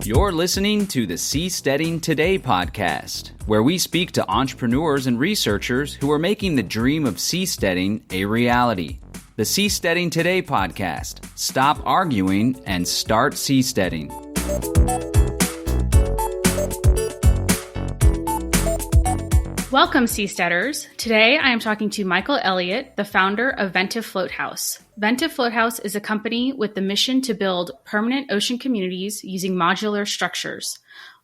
You're listening to the Seasteading Today podcast, where we speak to entrepreneurs and researchers who are making the dream of seasteading a reality. The Seasteading Today podcast. Stop arguing and start seasteading. Welcome, seasteaders. Today, I am talking to Michael Eliot, the founder of Ventive Floathouse. Ventive Floathouse is a company with the mission to build permanent ocean communities using modular structures.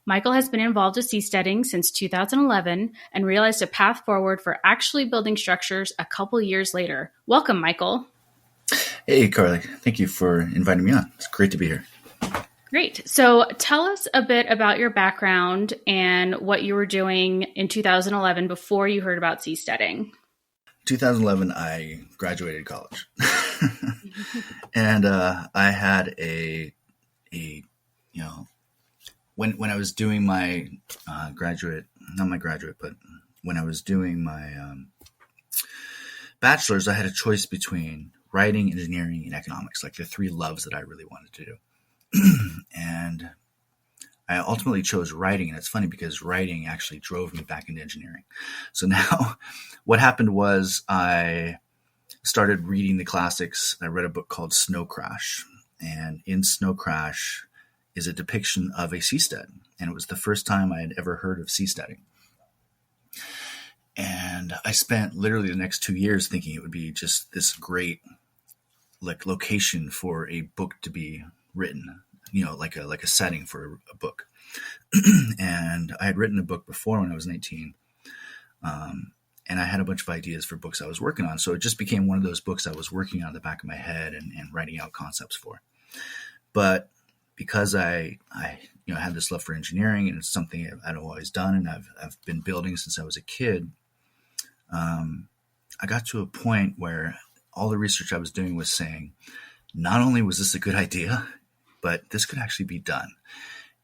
Michael has been involved with seasteading since 2011 and realized a path forward for actually building structures a couple years later. Welcome, Michael. Hey, Carly. Thank you for inviting me on. It's great to be here. Great. So tell us a bit about your background and what you were doing in 2011 before you heard about seasteading. 2011, I graduated college. And I had when I was doing my when I was doing my bachelor's, I had a choice between writing, engineering, and economics, like the three loves that I really wanted to do. And I ultimately chose writing. And it's funny because writing actually drove me back into engineering. So now what happened was I started reading the classics. I read a book called Snowcrash. And in Snowcrash is a depiction of a seastead. And it was the first time I had ever heard of seasteading. And I spent literally the next 2 years thinking it would be just this great location for a book to be written, like a setting for a book. And I had written a book before when I was 19. And I had a bunch of ideas for books I was working on. So it just became one of those books I was working on in the back of my head and writing out concepts for. But because I had this love for engineering, and it's something I've always done, and I've been building since I was a kid, I got to a point where all the research I was doing was saying, not only was this a good idea, but this could actually be done.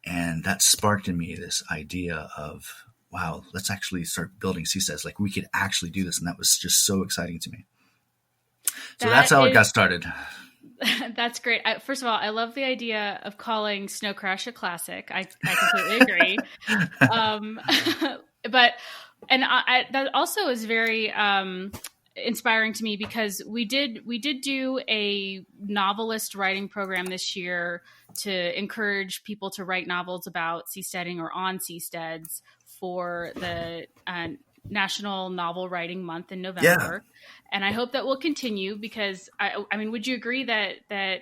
And that sparked in me this idea of, wow, let's actually start building seasteads. Like we could actually do this. And that was just so exciting to me. So that's how it got started. That's great. First of all, I love the idea of calling Snowcrash a classic. I completely agree. That also is very inspiring to me because we did do a novelist writing program this year to encourage people to write novels about seasteading or on seasteads for the National Novel Writing Month in November. Yeah. And I hope that will continue because I mean, would you agree that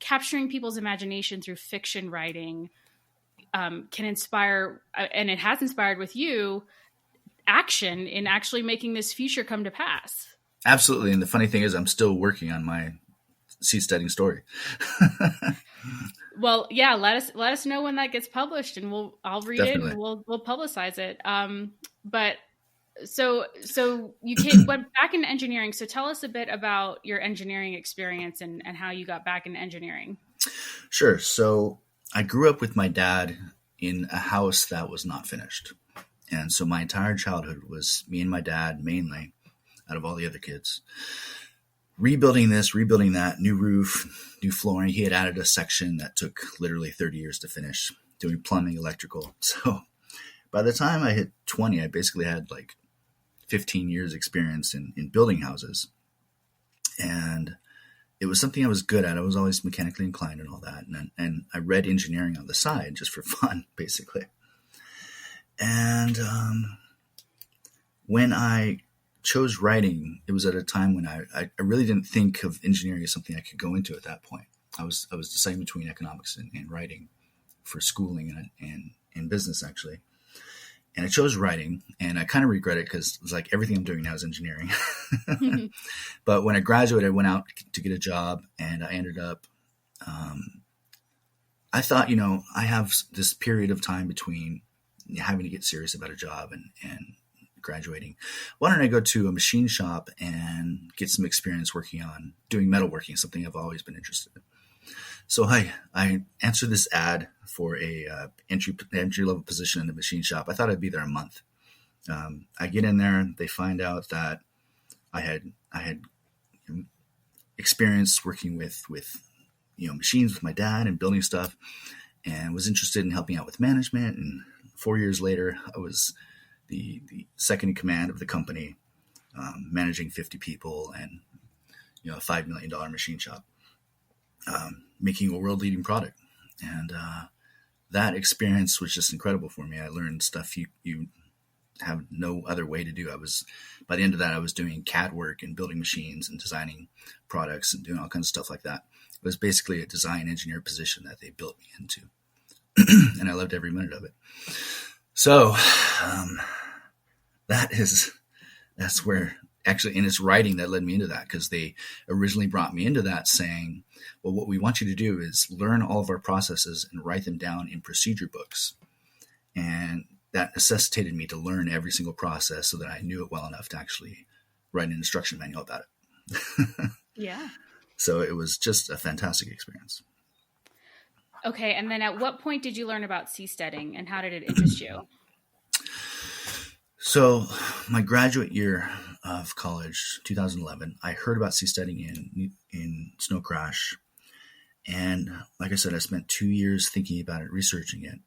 capturing people's imagination through fiction writing can inspire, and it has inspired with you, action in actually making this future come to pass? Absolutely. And the funny thing is I'm still working on my seasteading story. Well, yeah, let us know when that gets published and I'll read Definitely. It and we'll publicize it. But so you went back into engineering. So tell us a bit about your engineering experience and how you got back into engineering. Sure. So I grew up with my dad in a house that was not finished. And so my entire childhood was me and my dad mainly, out of all the other kids, rebuilding this, rebuilding that, new roof, new flooring. He had added a section that took literally 30 years to finish, doing plumbing, electrical. So by the time I hit 20, I basically had like 15 years experience in building houses. And it was something I was good at. I was always mechanically inclined and all that. And I read engineering on the side just for fun, basically. And when I chose writing, it was at a time when I really didn't think of engineering as something I could go into at that point. I was deciding between economics and writing for schooling and business, actually. And I chose writing, and I kind of regret it because it's like everything I'm doing now is engineering. But when I graduated, I went out to get a job, and I ended up I thought, I have this period of time between having to get serious about a job and graduating. Why don't I go to a machine shop and get some experience working on doing metalworking, something I've always been interested in. So I answered this ad for a entry level position in the machine shop. I thought I'd be there a month. I get in there, they find out that I had experience working with machines with my dad and building stuff. and was interested in helping out with management. And 4 years later, I was the second in command of the company, managing 50 people and a $5 million machine shop, making a world-leading product. And that experience was just incredible for me. I learned stuff you have no other way to do. By the end of that, I was doing CAD work and building machines and designing products and doing all kinds of stuff like that. It was basically a design engineer position that they built me into. And I loved every minute of it. So that's where actually, and it's writing that led me into that, because they originally brought me into that saying, well, what we want you to do is learn all of our processes and write them down in procedure books. And that necessitated me to learn every single process so that I knew it well enough to actually write an instruction manual about it. Yeah. So it was just a fantastic experience. Okay. And then at what point did you learn about seasteading, and how did it interest you? So my graduate year of college, 2011, I heard about seasteading in Snowcrash. And like I said, I spent 2 years thinking about it, researching it.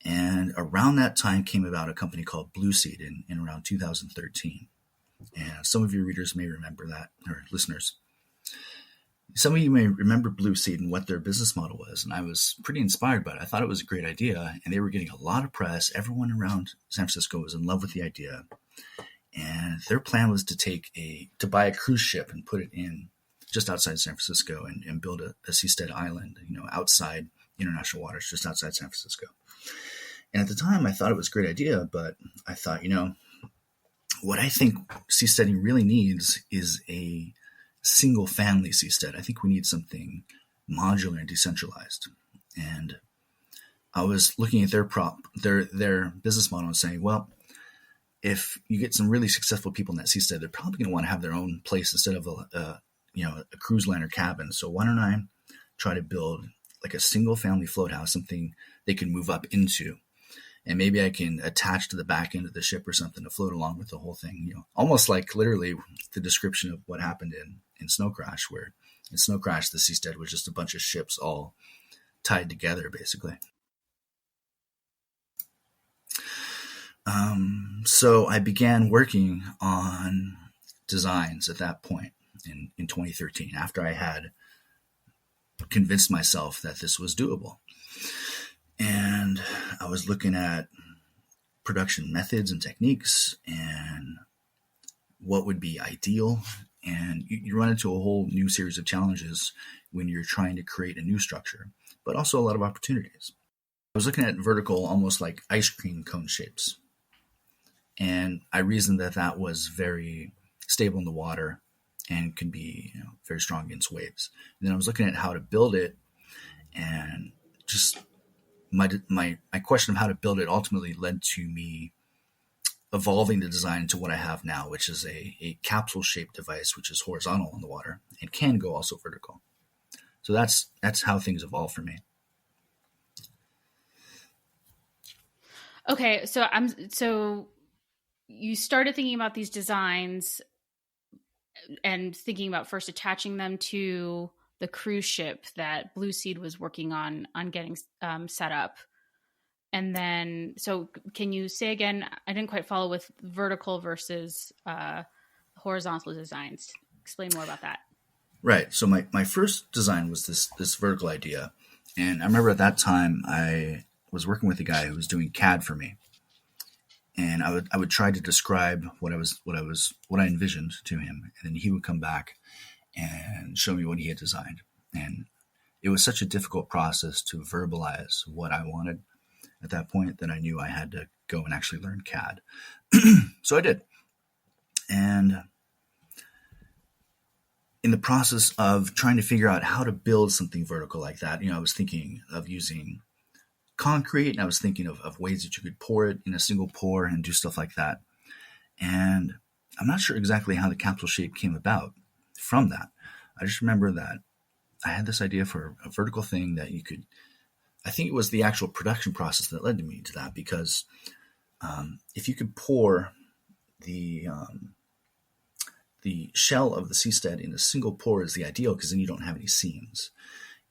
And around that time came about a company called Blueseed in around 2013. And some of your readers may remember that, or listeners. Some of you may remember Blueseed and what their business model was. And I was pretty inspired by it. I thought it was a great idea. And they were getting a lot of press. Everyone around San Francisco was in love with the idea. And their plan was to buy a cruise ship and put it in just outside San Francisco and build a seastead island, outside international waters, just outside San Francisco. And at the time, I thought it was a great idea, but I thought, what I think seasteading really needs is a single family seastead. I think we need something modular and decentralized. And I was looking at their business model and saying, well, if you get some really successful people in that seastead, they're probably going to want to have their own place instead of a cruise liner cabin. So why don't I try to build like a single family float house, something they can move up into, and maybe I can attach to the back end of the ship or something to float along with the whole thing. Almost like literally the description of what happened in Snowcrash, where in Snowcrash the seastead was just a bunch of ships all tied together, basically. So I began working on designs at that point in 2013, after I had convinced myself that this was doable. And I was looking at production methods and techniques and what would be ideal. And you run into a whole new series of challenges when you're trying to create a new structure, but also a lot of opportunities. I was looking at vertical, almost like ice cream cone shapes. And I reasoned that was very stable in the water and can be very strong against waves. And then I was looking at how to build it, and just my question of how to build it ultimately led to me evolving the design into what I have now, which is a capsule-shaped device, which is horizontal in the water and can go also vertical. So that's how things evolve for me. Okay, so you started thinking about these designs and thinking about first attaching them to the cruise ship that Blueseed was working on getting set up. And then, so can you say again, I didn't quite follow with vertical versus horizontal designs. Explain more about that. Right. So my first design was this vertical idea. And I remember at that time I was working with a guy who was doing CAD for me. And I would try to describe what I envisioned to him, and then he would come back and show me what he had designed. And it was such a difficult process to verbalize what I wanted at that point that I knew I had to go and actually learn CAD. So I did. And in the process of trying to figure out how to build something vertical like that, I was thinking of using concrete, and I was thinking of ways that you could pour it in a single pour and do stuff like that. And I'm not sure exactly how the capsule shape came about from that. I just remember that I had this idea for a vertical thing that you could, I think it was the actual production process that led me to that, because if you could pour the shell of the seastead in a single pour is the ideal, because then you don't have any seams.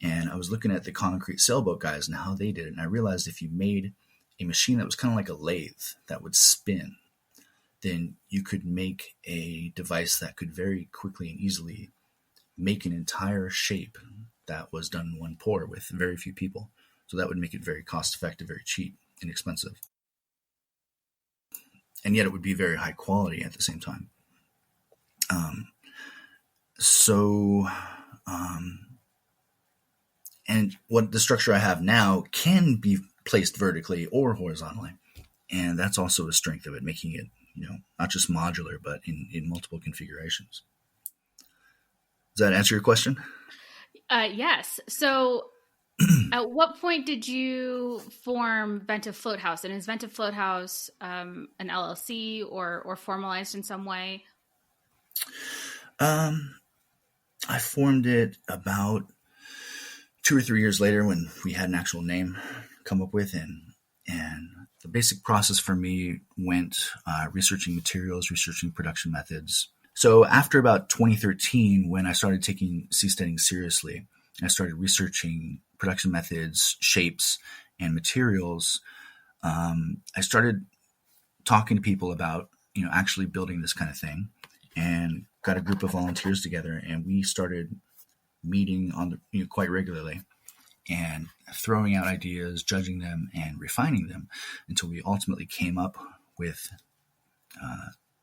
And I was looking at the concrete sailboat guys and how they did it. And I realized if you made a machine that was kind of like a lathe that would spin, then you could make a device that could very quickly and easily make an entire shape that was done in one pour with very few people. So that would make it very cost effective, very cheap, inexpensive. And yet it would be very high quality at the same time. And what the structure I have now can be placed vertically or horizontally. And that's also a strength of it, making it, not just modular, but in multiple configurations. Does that answer your question? Yes. So at what point did you form Ventive Floathouse? And is Ventive Floathouse an LLC or formalized in some way? I formed it about 2 or 3 years later when we had an actual name come up with, and the basic process for me went researching materials, researching production methods. So after about 2013, when I started taking seasteading seriously, I started researching production methods, shapes, and materials. I started talking to people about, actually building this kind of thing, and got a group of volunteers together, and we started meeting on the, quite regularly and throwing out ideas, judging them, and refining them until we ultimately came up with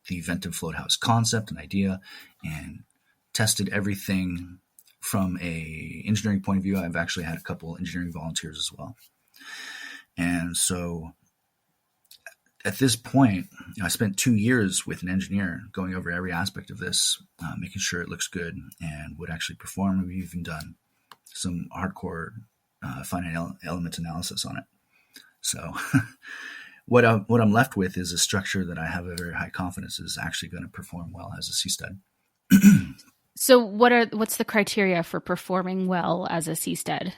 the Ventive Floathouse concept and idea, and tested everything from a engineering point of view. I've actually had a couple engineering volunteers as well. And so at this point, I spent 2 years with an engineer going over every aspect of this, making sure it looks good and would actually perform. We've even done some hardcore finite element analysis on it. So what I'm left with is a structure that I have a very high confidence is actually going to perform well as a seastead. So what's the criteria for performing well as a seastead?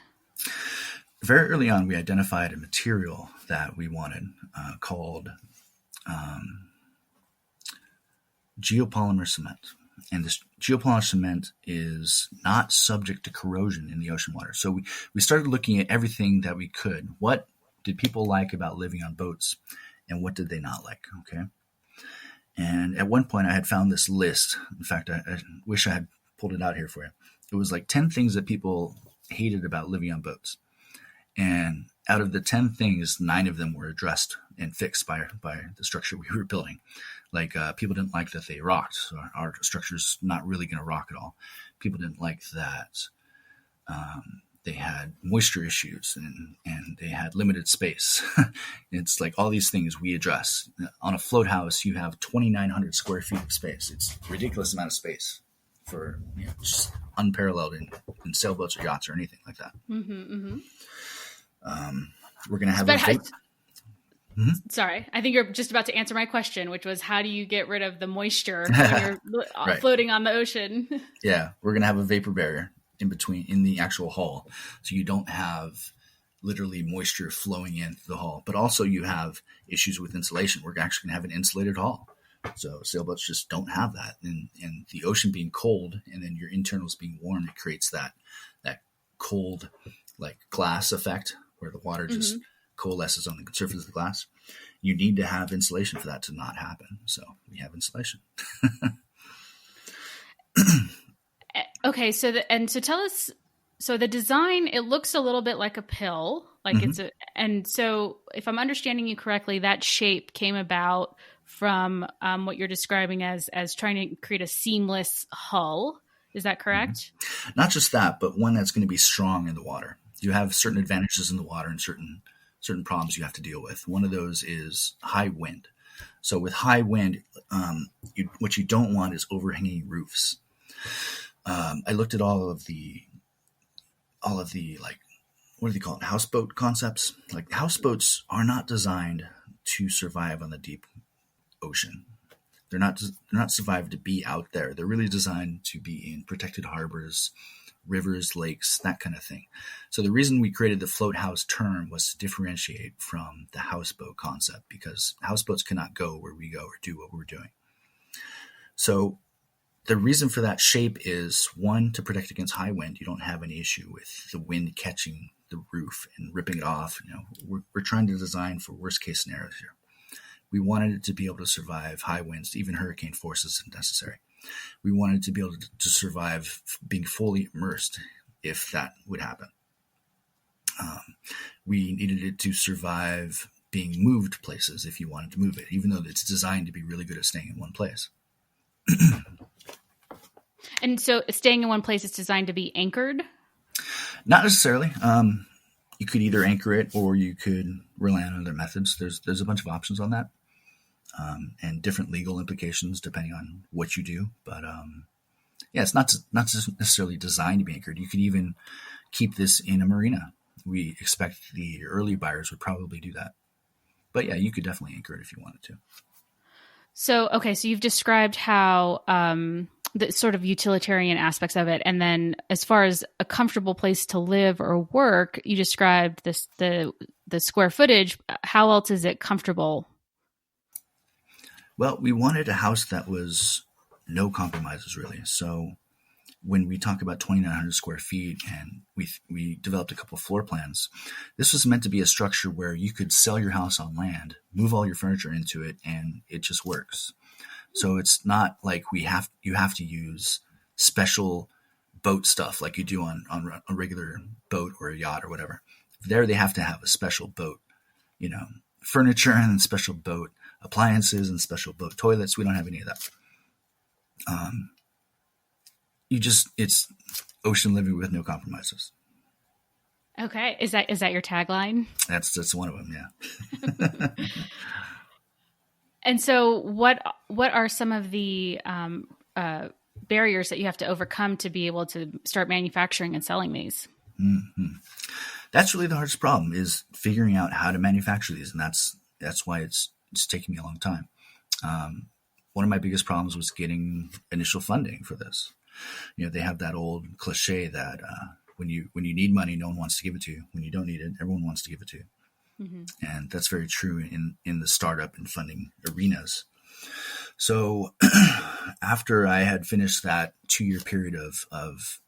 Very early on, we identified a material that we wanted called geopolymer cement. And this geopolymer cement is not subject to corrosion in the ocean water. So we started looking at everything that we could. What did people like about living on boats, and what did they not like? Okay. And at one point I had found this list. In fact, I wish I had pulled it out here for you. It was like 10 things that people hated about living on boats. And out of the 10 things, 9 of them were addressed and fixed by the structure we were building. Like people didn't like that they rocked. So our structure's not really going to rock at all. People didn't like that they had moisture issues and they had limited space. It's like all these things we address. On a float house, you have 2,900 square feet of space. It's a ridiculous amount of space for just unparalleled in sailboats or yachts or anything like that. Mm-hmm, mm-hmm. We're going to have Sorry, I think you're just about to answer my question, which was how do you get rid of the moisture when you're right. floating on the ocean? Yeah, we're going to have a vapor barrier in the actual hull. So you don't have literally moisture flowing in through the hull, but also you have issues with insulation. We're actually going to have an insulated hull. So sailboats just don't have that. And the ocean being cold and then your internals being warm, it creates that cold, like glass effect where the water just coalesces on the surface of the glass. You need to have insulation for that to not happen. So we have insulation. Okay, so tell us. So the design, it looks a little bit like a pill, like and so if I'm understanding you correctly, that shape came about from what you're describing as trying to create a seamless hull. Is that correct? Mm-hmm. Not just that, but one that's going to be strong in the water. You have certain advantages in the water and certain problems you have to deal with. One of those is high wind. So with high wind, what you don't want is overhanging roofs. I looked at all of the like, what do they call it? Houseboat concepts. Like houseboats are not designed to survive on the deep ocean. They're not survived to be out there. They're really designed to be in protected harbors, rivers, lakes, that kind of thing. So the reason we created the float house term was to differentiate from the houseboat concept, because houseboats cannot go where we go or do what we're doing. So the reason for that shape is, one, to protect against high wind. You don't have any issue with the wind catching the roof and ripping it off. We're trying to design for worst case scenarios here. We wanted it to be able to survive high winds, even hurricane forces if necessary. We wanted it to be able to survive being fully immersed if that would happen. We needed it to survive being moved places if you wanted to move it, even though it's designed to be really good at staying in one place. And so staying in one place is designed to be anchored? Not necessarily. You could either anchor it or you could rely on other methods. There's a bunch of options on that, and different legal implications depending on what you do. But it's not necessarily designed to be anchored. You could even keep this in a marina. We expect the early buyers would probably do that. But yeah, you could definitely anchor it if you wanted to. So you've described how the sort of utilitarian aspects of it. And then as far as a comfortable place to live or work, you described the square footage. How else is it comfortable? Well, we wanted a house that was no compromises, really. So when we talk about 2,900 square feet and we developed a couple of floor plans, this was meant to be a structure where you could sell your house on land, move all your furniture into it, and it just works. So it's not like you have to use special boat stuff like you do on a regular boat or a yacht or whatever. There they have to have a special boat, furniture and special boat appliances and special boat toilets. We don't have any of that. It's ocean living with no compromises. Okay. Is that your tagline? That's one of them. Yeah. And so what are some of the barriers that you have to overcome to be able to start manufacturing and selling these? Mm-hmm. That's really the hardest problem, is figuring out how to manufacture these. And that's why it's taking me a long time. One of my biggest problems was getting initial funding for this. They have that old cliche that when you need money, no one wants to give it to you. When you don't need it, everyone wants to give it to you. Mm-hmm. And that's very true in the startup and funding arenas. So after I had finished that 2-year period of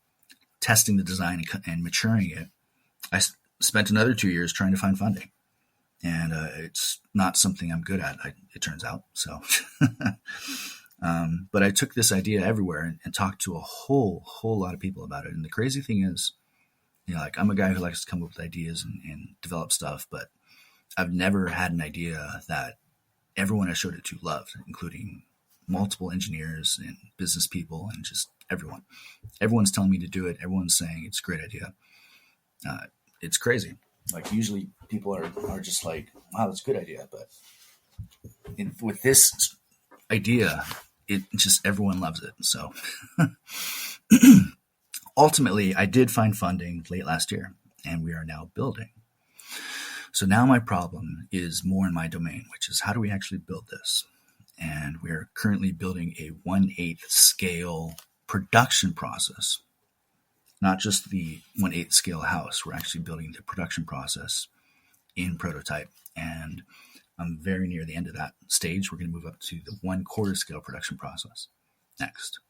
testing the design and maturing it, I spent another 2 years trying to find funding. And it's not something I'm good at, it turns out. So, but I took this idea everywhere and talked to a whole lot of people about it. And the crazy thing is, I'm a guy who likes to come up with ideas and develop stuff, but I've never had an idea that everyone I showed it to loved, including multiple engineers and business people and just everyone. Everyone's telling me to do it. Everyone's saying it's a great idea. It's crazy. Usually people are just like, wow, that's a good idea. But with this idea, it just, everyone loves it. So ultimately I did find funding late last year and we are now building. So now my problem is more in my domain, which is how do we actually build this? And we're currently building a 1/8 scale production process, not just the 1/8 scale house. We're actually building the production process in prototype. And I'm very near the end of that stage. We're going to move up to the 1/4 scale production process next.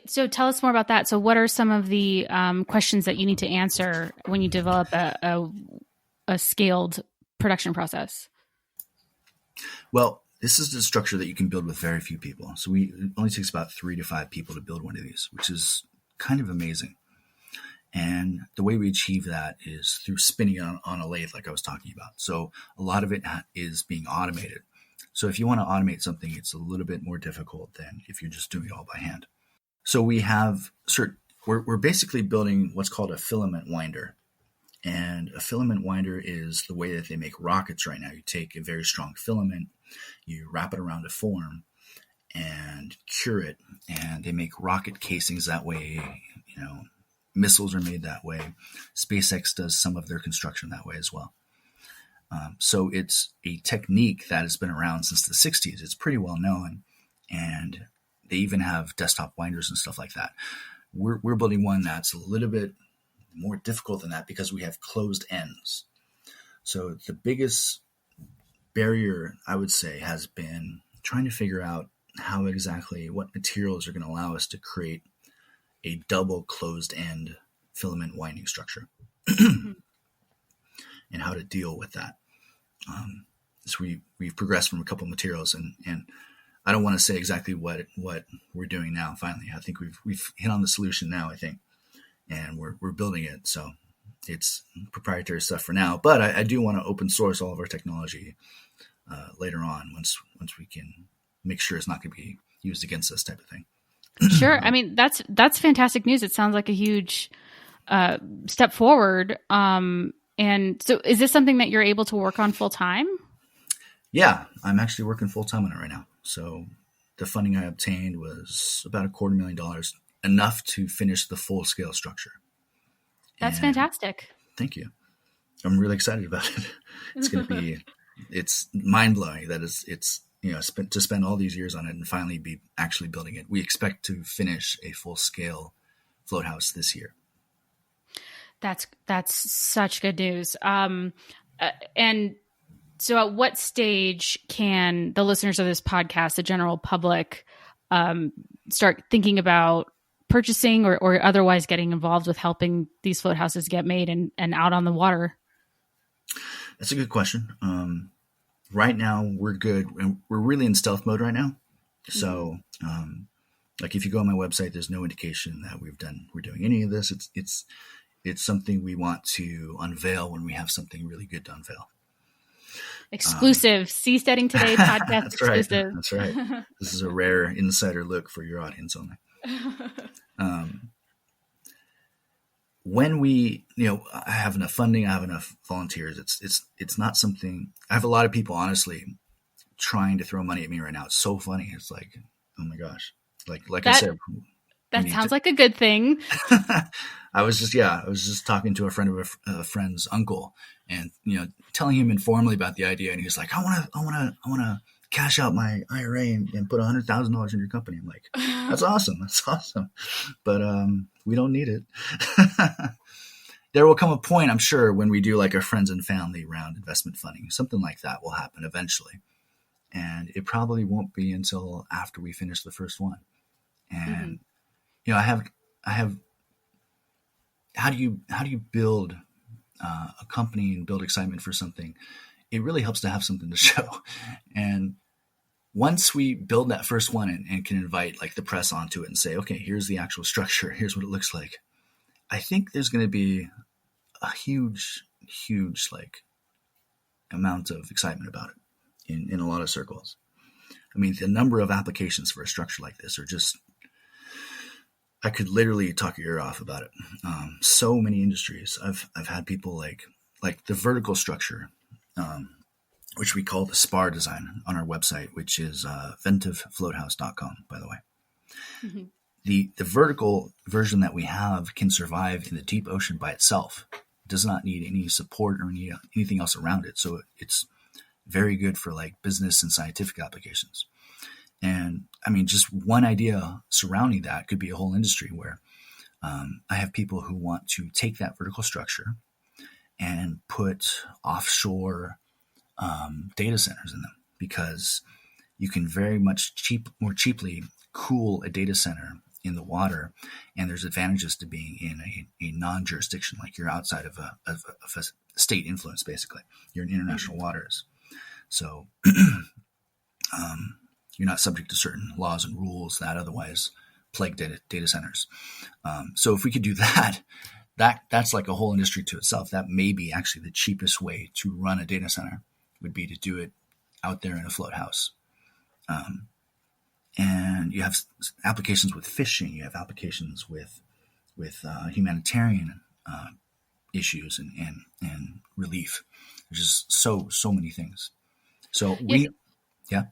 So tell us more about that. So what are some of the questions that you need to answer when you develop a scaled production process? Well, this is the structure that you can build with very few people. So it only takes about 3 to 5 people to build one of these, which is kind of amazing. And the way we achieve that is through spinning on a lathe, like I was talking about. So a lot of it is being automated. So if you want to automate something, it's a little bit more difficult than if you're just doing it all by hand. So we're basically building what's called a filament winder. And a filament winder is the way that they make rockets right now. You take a very strong filament, you wrap it around a form and cure it. And they make rocket casings that way. Missiles are made that way. SpaceX does some of their construction that way as well. So it's a technique that has been around since the 60s. It's pretty well known. And they even have desktop winders and stuff like that. We're building one that's a little bit more difficult than that because we have closed ends. So the biggest barrier, I would say, has been trying to figure out what materials are going to allow us to create a double closed end filament winding structure and how to deal with that. So we've progressed from a couple of materials, and I don't want to say exactly what we're doing now. Finally, I think we've hit on the solution now, I think, and we're building it. So it's proprietary stuff for now, but I do want to open source all of our technology later on once we can make sure it's not going to be used against us, type of thing. Sure. I mean, that's fantastic news. It sounds like a huge step forward. And so is this something that you're able to work on full time? Yeah, I'm actually working full time on it right now. So the funding I obtained was about $250,000, enough to finish the full scale structure. That's fantastic. Thank you. I'm really excited about it. It's going to be, it's mind blowing that it's to spend all these years on it and finally be actually building it. We expect to finish a full scale float house this year. That's such good news. And so at what stage can the listeners of this podcast, the general public, start thinking about purchasing or otherwise getting involved with helping these float houses get made and out on the water? That's a good question. Right now we're good. And we're really in stealth mode right now. So, like if you go on my website, there's no indication that we're doing any of this. It's something we want to unveil when we have something really good to unveil. Exclusive Seasteading Today podcast. That's exclusive. Right. That's right. This is a rare insider look for your audience only. When we, I have enough funding, I have enough volunteers. It's not something. I have a lot of people, honestly, trying to throw money at me right now. It's so funny. It's like, oh my gosh, I said. That sounds like a good thing. I was just talking to a friend of a friend's uncle, and telling him informally about the idea, and he was like, I want to cash out my IRA and put $100,000 in your company. I'm like, that's awesome, but we don't need it. There will come a point, I'm sure, when we do like a friends and family round investment funding, something like that will happen eventually, and it probably won't be until after we finish the first one, and. I have. How do you build a company and build excitement for something? It really helps to have something to show. And once we build that first one and can invite like the press onto it and say, okay, here's the actual structure, here's what it looks like, I think there's going to be a huge like amount of excitement about it in a lot of circles. I mean, the number of applications for a structure like this are just. I could literally talk your ear off about it. So many industries. I've had people like the vertical structure, which we call the spar design on our website, which is ventivefloathouse.com, by the way. Mm-hmm. The vertical version that we have can survive in the deep ocean by itself. It does not need any support or anything else around it. So it's very good for like business and scientific applications. And I mean, just one idea surrounding that could be a whole industry where I have people who want to take that vertical structure and put offshore data centers in them, because you can very much more cheaply cool a data center in the water. And there's advantages to being in a non-jurisdiction, like you're outside of a state influence, basically. You're in international waters. So you're not subject to certain laws and rules that otherwise plague data centers. So if we could do that's like a whole industry to itself. That may be actually the cheapest way to run a data center, would be to do it out there in a float house. And you have applications with fishing. You have applications with humanitarian issues and relief. There's just so many things. So yeah.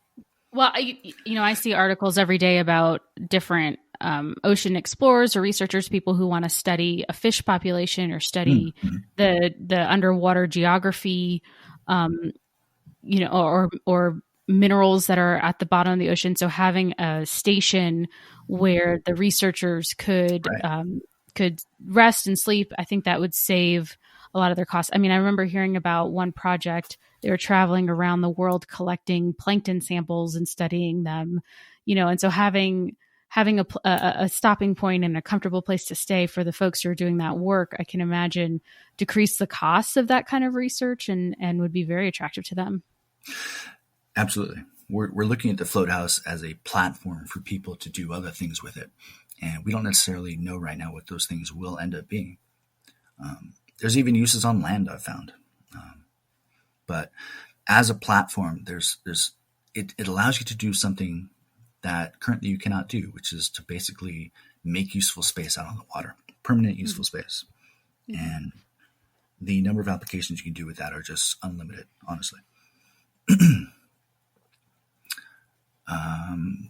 Well, I see articles every day about different ocean explorers or researchers, people who want to study a fish population or study the underwater geography, or minerals that are at the bottom of the ocean. So having a station where the researchers could rest and sleep, I think that would save a lot of their costs. I mean, I remember hearing about one project. they were traveling around the world collecting plankton samples and studying them, and so having a stopping point and a comfortable place to stay for the folks who are doing that work, I can imagine decrease the costs of that kind of research and would be very attractive to them. Absolutely. We're looking at the Floathouse as a platform for people to do other things with it. And we don't necessarily know right now what those things will end up being. There's even uses on land I've found. But as a platform, it allows you to do something that currently you cannot do, which is to basically make useful space out on the water, permanent useful space. And the number of applications you can do with that are just unlimited, honestly.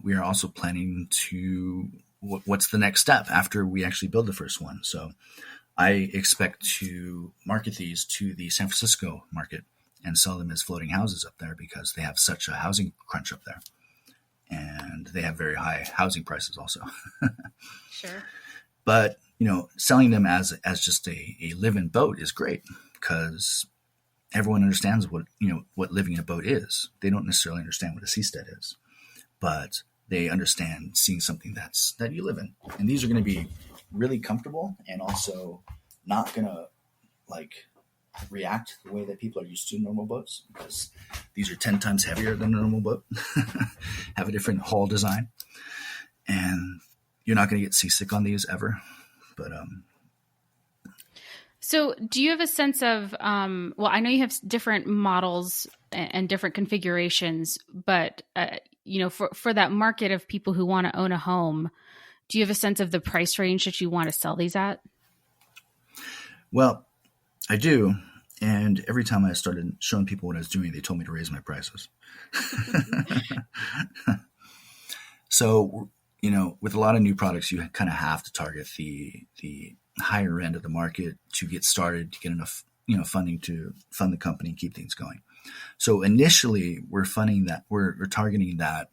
We are also planning to, what's the next step after we actually build the first one? So I expect to market these to the San Francisco market and sell them as floating houses up there because they have such a housing crunch up there. And they have very high housing prices also. Sure. But, selling them as just a live-in boat is great because everyone understands what living in a boat is. They don't necessarily understand what a seastead is, but they understand seeing something that you live in. And these are going to be really comfortable and also not going to react the way that people are used to normal boats because these are 10 times heavier than a normal boat, have a different hull design, and you're not going to get seasick on these ever. But so do you have a sense of, I know you have different models and different configurations, but for that market of people who want to own a home, do you have a sense of the price range that you want to sell these at? Well, I do. And every time I started showing people what I was doing, they told me to raise my prices. So, with a lot of new products, you kind of have to target the higher end of the market to get started, to get enough, funding to fund the company and keep things going. So initially we're targeting that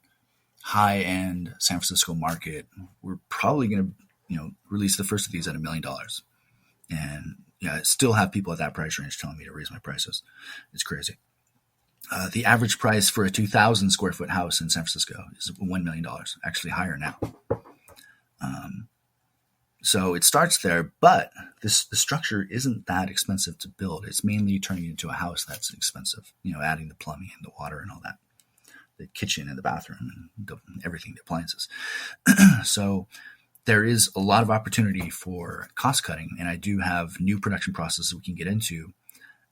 high end San Francisco market. We're probably going to, release the first of these at $1 million. And I still have people at that price range telling me to raise my prices. It's crazy. The average price for a 2,000 square foot house in San Francisco is $1 million, actually higher now. So it starts there, but the structure isn't that expensive to build. It's mainly turning it into a house that's expensive, adding the plumbing and the water and all that, the kitchen and the bathroom and everything, the appliances. So there is a lot of opportunity for cost cutting, and I do have new production processes we can get into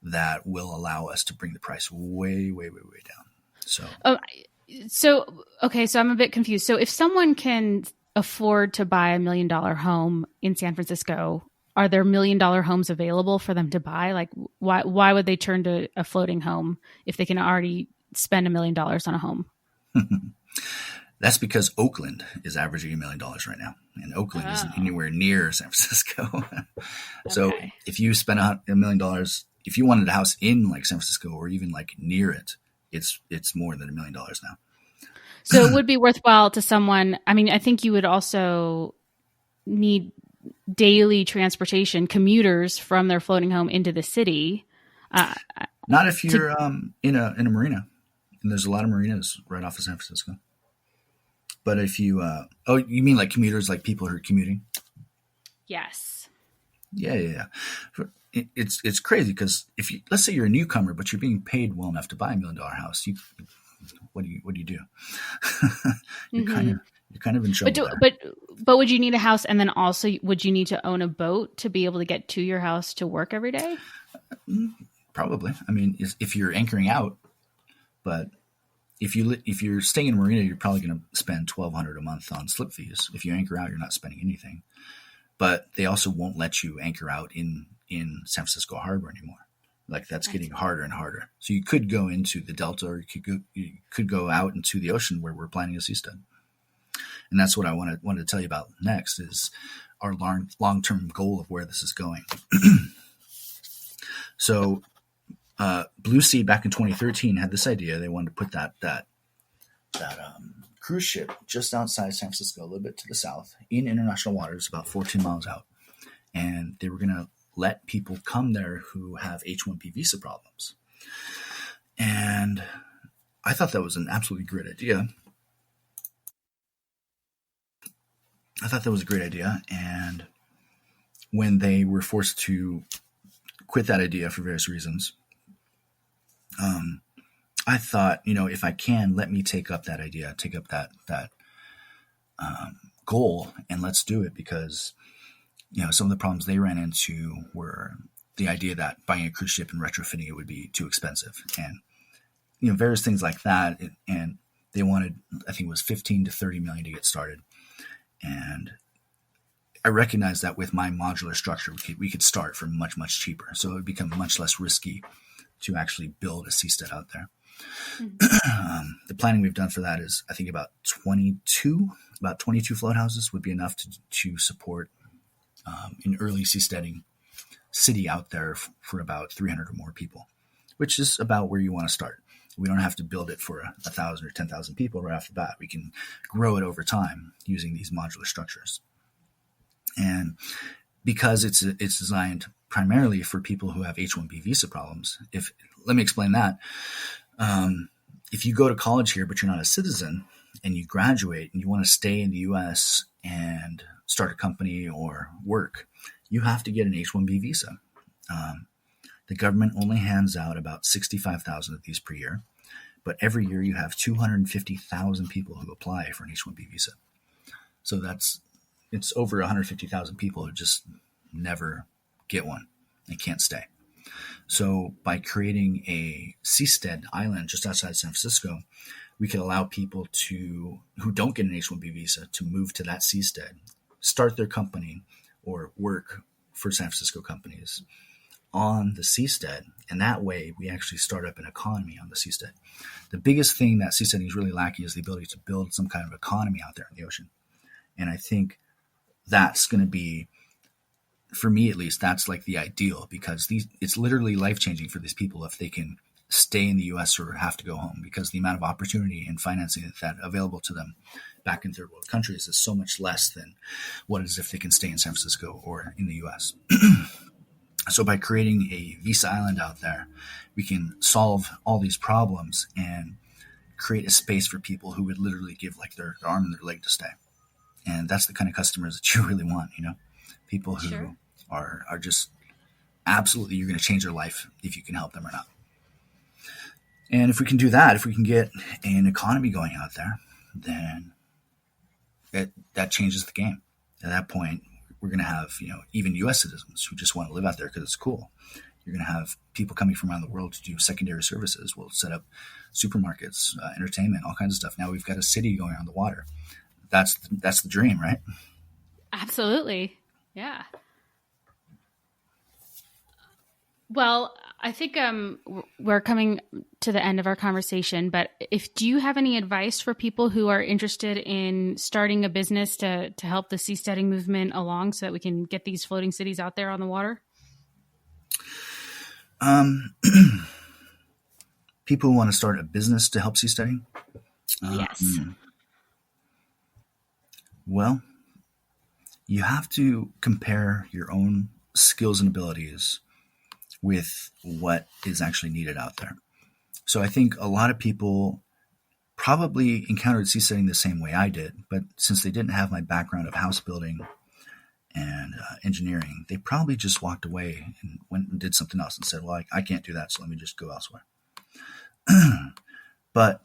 that will allow us to bring the price way, way, way, way down. So I'm a bit confused. So if someone can afford to buy $1 million home in San Francisco, are there $1 million homes available for them to buy? Like, why would they turn to a floating home if they can already spend $1 million on a home? That's because Oakland is averaging $1 million right now, and Oakland isn't anywhere near San Francisco. So if you spend $1 million, if you wanted a house in like San Francisco or even like near it, it's more than $1 million now. So it would be worthwhile to someone. I mean, I think you would also need daily transportation, commuters from their floating home into the city. Not if you're in a marina, and there's a lot of marinas right off of San Francisco. But if you, you mean like commuters, like people who are commuting? Yes. Yeah. It's crazy because let's say you're a newcomer, but you're being paid well enough to buy $1 million house, what do you do? You're kind of in trouble. But would you need a house, and then also would you need to own a boat to be able to get to your house to work every day? Probably. I mean, if you're anchoring out, but if you're staying in a marina, you're probably going to spend $1,200 a month on slip fees. If you anchor out, you're not spending anything. But they also won't let you anchor out in San Francisco Harbor anymore. Like that's getting harder and harder. So you could go into the Delta, or you could go out into the ocean where we're planning a seastead. And that's what I wanted to tell you about next is our long-term goal of where this is going. So Blueseed back in 2013 had this idea. They wanted to put that cruise ship just outside San Francisco, a little bit to the south, in international waters, about 14 miles out. And they were going to let people come there who have H-1B visa problems. And I thought that was an absolutely great idea. And when they were forced to quit that idea for various reasons, I thought, if I can, let me take up that idea, take up that goal, and let's do it, because some of the problems they ran into were the idea that buying a cruise ship and retrofitting it would be too expensive, and various things like that. And they wanted, I think it was 15 to 30 million to get started. And I recognized that with my modular structure, we could start for much, much cheaper. So it would become much less risky to actually build a seastead out there. Mm-hmm. The planning we've done for that is, I think, about 22 floathouses would be enough to support an early seasteading city out there for about 300 or more people, which is about where you want to start. We don't have to build it for 1,000 or 10,000 people right off the bat. We can grow it over time using these modular structures. And because it's designed primarily for people who have H-1B visa problems, let me explain that. If you go to college here, but you're not a citizen, and you graduate and you want to stay in the U.S. and start a company or work, you have to get an H-1B visa. The government only hands out about 65,000 of these per year, but every year you have 250,000 people who apply for an H-1B visa. So it's over 150,000 people who just never get one and can't stay. So by creating a seastead island just outside San Francisco, we could allow people who don't get an H-1B visa to move to that seastead, start their company or work for San Francisco companies on the seastead. And that way we actually start up an economy on the seastead. The biggest thing that seasteading is really lacking is the ability to build some kind of economy out there in the ocean. And I think that's going to be, for me at least, that's like the ideal, because it's literally life-changing for these people if they can stay in the U.S. or have to go home, because the amount of opportunity and financing that available to them back in third world countries is so much less than what it is if they can stay in San Francisco or in the U.S. So by creating a visa island out there, we can solve all these problems and create a space for people who would literally give like their arm and their leg to stay. And that's the kind of customers that you really want, people who Sure. are just absolutely, you're going to change their life if you can help them or not. And if we can do that, if we can get an economy going out there, then that changes the game. At that point, we're going to have, even U.S. citizens who just want to live out there because it's cool. You're going to have people coming from around the world to do secondary services. We'll set up supermarkets, entertainment, all kinds of stuff. Now we've got a city going on the water. That's the dream, right? Absolutely. Yeah. Well, I think we're coming to the end of our conversation, but do you have any advice for people who are interested in starting a business to help the seasteading movement along so that we can get these floating cities out there on the water? People who want to start a business to help seasteading? Yes. Well, you have to compare your own skills and abilities with what is actually needed out there. So I think a lot of people probably encountered seasteading the same way I did, but since they didn't have my background of house building and engineering, they probably just walked away and went and did something else and said, well, I can't do that, so let me just go elsewhere. But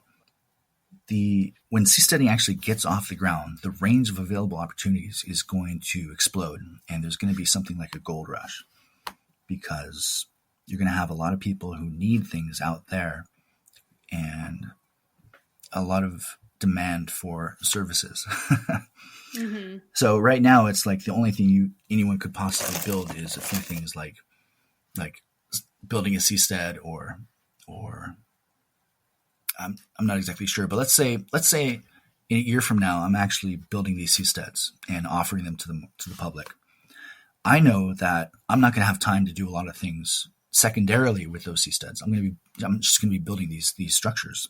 when seasteading actually gets off the ground, the range of available opportunities is going to explode, and there's going to be something like a gold rush, because you're going to have a lot of people who need things out there and a lot of demand for services. Mm-hmm. So right now it's like the only thing anyone could possibly build is a few things like building a seastead or I'm not exactly sure, but let's say in a year from now, I'm actually building these seasteads and offering them to the public. I know that I'm not going to have time to do a lot of things secondarily with those seasteads. I'm just going to be building these structures.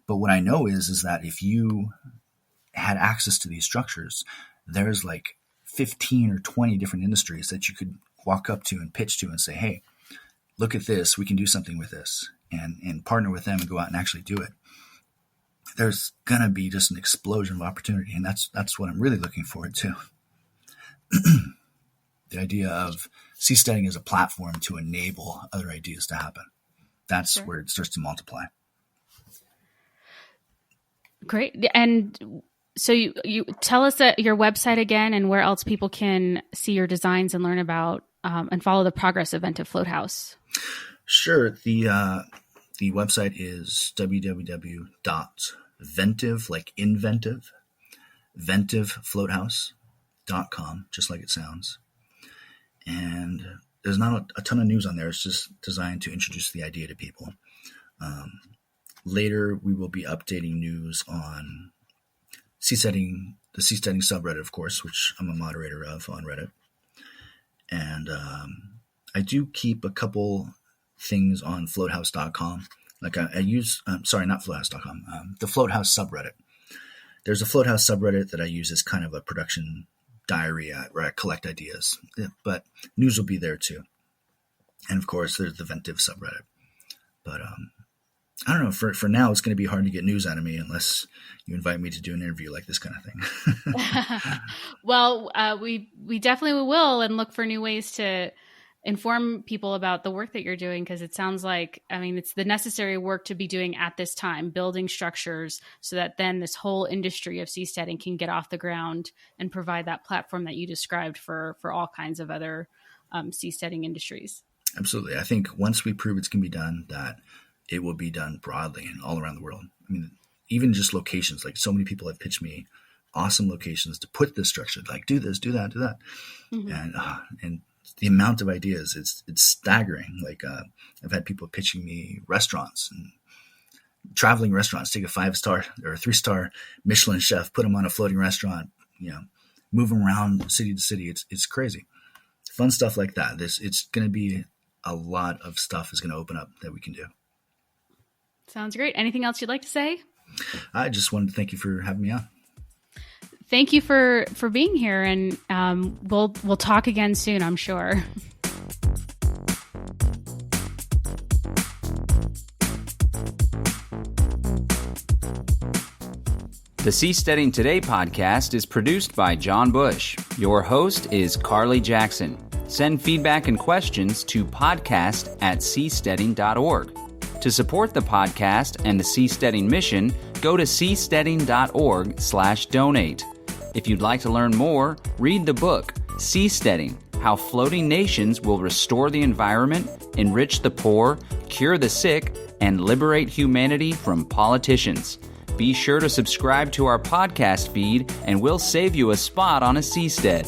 But what I know is that if you had access to these structures, there's like 15 or 20 different industries that you could walk up to and pitch to and say, hey, look at this. We can do something with this. and partner with them and go out and actually do it, there's going to be just an explosion of opportunity. And that's what I'm really looking forward to. The idea of seasteading as a platform to enable other ideas to happen. That's Sure. where it starts to multiply. Great. And so you tell us your website again and where else people can see your designs and learn about and follow the progress of Ventive Floathouse. Sure. The website is www.ventive, like inventive, ventivefloathouse.com, just like it sounds. And there's not a ton of news on there. It's just designed to introduce the idea to people. Later, we will be updating news on seasteading, the seasteading subreddit, of course, which I'm a moderator of on Reddit. And I do keep a couple things on floathouse.com. Like I use, sorry, not floathouse.com, the Floathouse subreddit. There's a Floathouse subreddit that I use as kind of a production diary where I collect ideas, but news will be there too. And of course, there's the Ventive subreddit. But I don't know, for now, it's going to be hard to get news out of me unless you invite me to do an interview like this kind of thing. Well, we definitely will, and look for new ways to inform people about the work that you're doing, because it sounds like, I mean, it's the necessary work to be doing at this time, building structures so that then this whole industry of seasteading can get off the ground and provide that platform that you described for all kinds of other seasteading industries. Absolutely. I think once we prove it can be done, that it will be done broadly and all around the world. I mean, even just locations, like so many people have pitched me awesome locations to put this structure, like do this, do that, do that. Mm-hmm. And the amount of ideas, it's staggering. Like I've had people pitching me restaurants and traveling restaurants, take a 5-star or a 3-star Michelin chef, put them on a floating restaurant, move them around city to city. It's crazy. Fun stuff like that. It's going to be a lot of stuff is going to open up that we can do. Sounds great. Anything else you'd like to say? I just wanted to thank you for having me on. Thank you for being here, and we'll talk again soon, I'm sure. The Seasteading Today podcast is produced by John Bush. Your host is Carly Jackson. Send feedback and questions to podcast@seasteading.org. To support the podcast and the seasteading mission, go to seasteading.org/donate. If you'd like to learn more, read the book, Seasteading: How Floating Nations Will Restore the Environment, Enrich the Poor, Cure the Sick, and Liberate Humanity from Politicians. Be sure to subscribe to our podcast feed, and we'll save you a spot on a seastead.